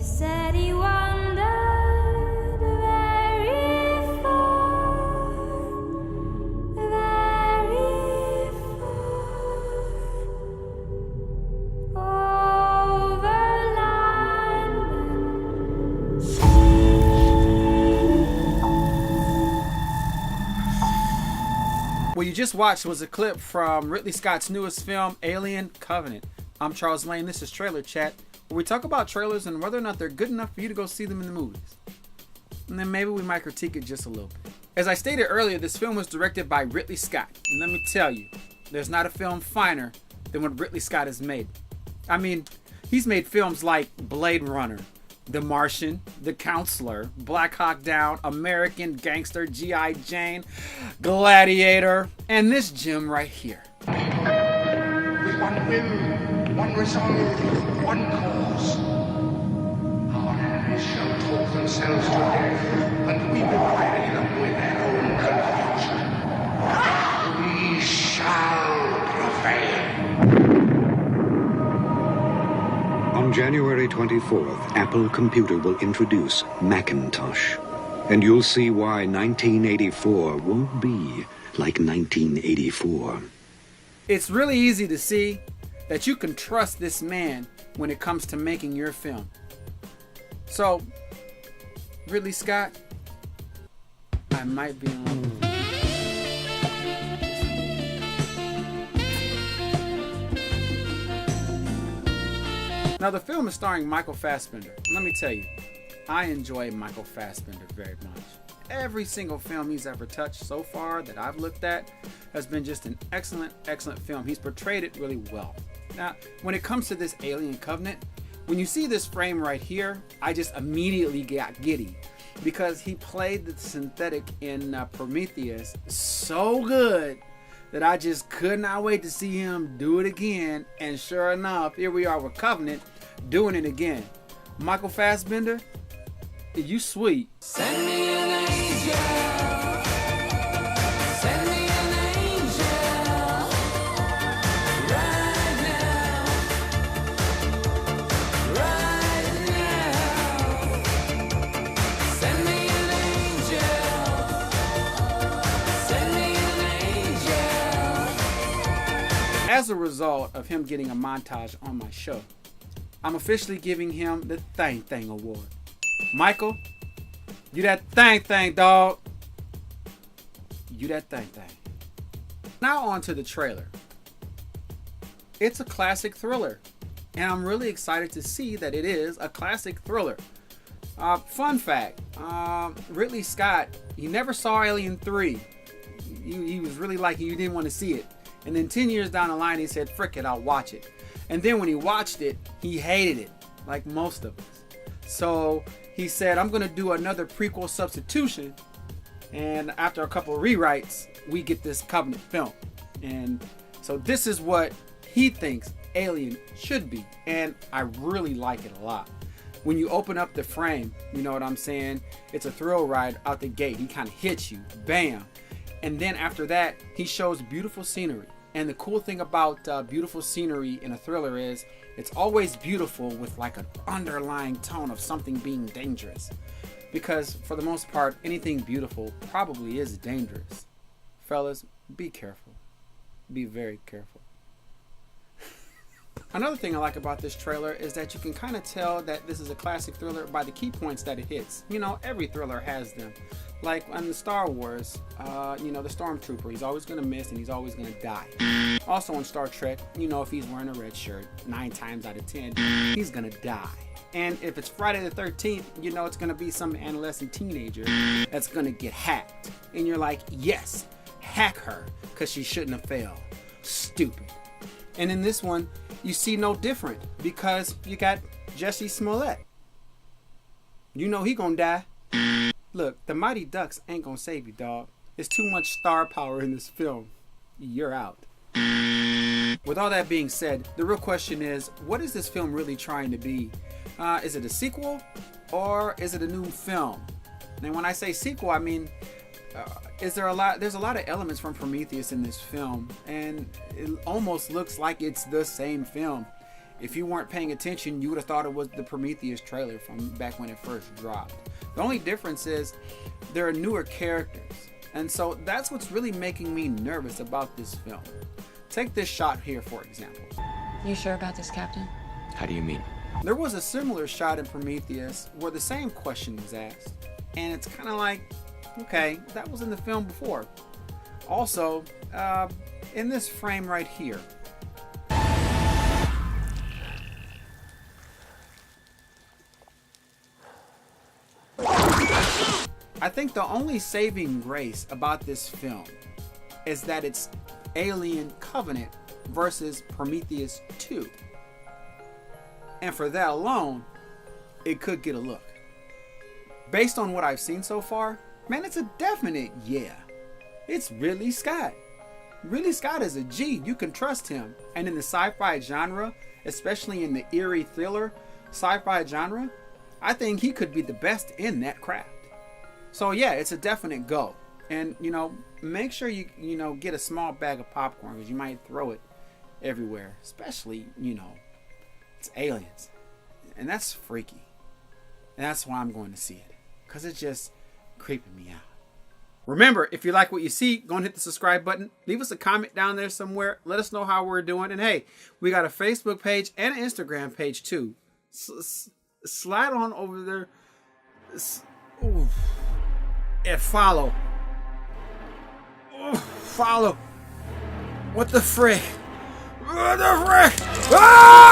said he wandered very far, very far, over land and sea. What you just watched was a clip from Ridley Scott's newest film, Alien Covenant. I'm Charles Lane. This is Trailer Chat, where we talk about trailers and whether or not they're good enough for you to go see them in the movies. And then maybe we might critique it just a little bit. As I stated earlier, this film was directed by Ridley Scott. And let me tell you, there's not a film finer than what Ridley Scott has made. I mean, he's made films like Blade Runner, The Martian, The Counselor, Black Hawk Down, American Gangster, G.I. Jane, Gladiator, and this gem right here. With one will, one resolve, one cause. Our enemies shall talk themselves to death, and we will bury them with their own confusion. We shall prevail. On January 24th, Apple Computer will introduce Macintosh. And you'll see why 1984 won't be like 1984. It's really easy to see that you can trust this man when it comes to making your film. So, Ridley Scott, I might be wrong. Now, the film is starring Michael Fassbender. Let me tell you, I enjoy Michael Fassbender very much. Every single film he's ever touched so far that I've looked at has been just an excellent, excellent film. He's portrayed it really well. Now, when it comes to this Alien Covenant, when you see this frame right here, I just immediately got giddy because he played the synthetic in Prometheus so good that I just could not wait to see him do it again. And sure enough, here we are with Covenant doing it again. Michael Fassbender, you sweet. Send me an angel. Send me an angel. Right now. Right now. Send me an angel. Send me an angel. As a result of him getting a montage on my show, I'm officially giving him the Thang Thang Award. Michael, you that thang, dog. You that thang. Now on to the trailer. It's a classic thriller, and I'm really excited to see that it is a classic thriller. Fun fact, Ridley Scott, he never saw Alien 3. He was really like, he didn't want to see it. And then 10 years down the line, he said, frick it, I'll watch it. And then when he watched it, he hated it, like most of us. So he said, I'm going to do another prequel substitution. And after a couple of rewrites, we get this Covenant film. And so this is what he thinks Alien should be. And I really like it a lot. When you open up the frame, you know what I'm saying? It's a thrill ride out the gate. He kind of hits you. Bam. And then after that, he shows beautiful scenery. And the cool thing about beautiful scenery in a thriller is it's always beautiful with like an underlying tone of something being dangerous. Because for the most part, anything beautiful probably is dangerous. Fellas, be careful. Be very careful. Another thing I like about this trailer is that you can kind of tell that this is a classic thriller by the key points that it hits. You know, every thriller has them. Like in the Star Wars, you know, the Stormtrooper, he's always going to miss and he's always going to die. Also in Star Trek, you know, if he's wearing a red shirt, 9 times out of 10, he's going to die. And if it's Friday the 13th, you know it's going to be some adolescent teenager that's going to get hacked. And you're like, yes, hack her, because she shouldn't have failed. Stupid. And in this one, you see no different, because you got Jesse Smollett. You know he gonna die. Look, the Mighty Ducks ain't gonna save you, dog. There's too much star power in this film. You're out. With all that being said, the real question is, what is this film really trying to be? Is it a sequel, or is it a new film? And when I say sequel, I mean, there's a lot of elements from Prometheus in this film, and it almost looks like it's the same film. If you weren't paying attention, you would have thought it was the Prometheus trailer from back when it first dropped. The only difference is there are newer characters. And so that's what's really making me nervous about this film. Take this shot here, for example. You sure about this, Captain? How do you mean? There was a similar shot in Prometheus where the same question was asked. And it's kind of like, okay, that was in the film before. Also, in this frame right here, I think the only saving grace about this film is that it's Alien Covenant versus Prometheus 2. And for that alone, it could get a look. Based on what I've seen so far, man, it's a definite yeah. It's Ridley Scott. Ridley Scott is a G. You can trust him. And in the sci-fi genre, especially in the eerie thriller sci-fi genre, I think he could be the best in that craft. So yeah, it's a definite go. And make sure you get a small bag of popcorn, because you might throw it everywhere. Especially, it's aliens. And that's freaky. And that's why I'm going to see it, because it's just creeping me out. Remember, if you like what you see, go and hit the subscribe button. Leave us a comment down there somewhere. Let us know how we're doing. And hey, we got a Facebook page and an Instagram page too. Slide on over there. And follow. Follow. What the frick? What the frick? Ah!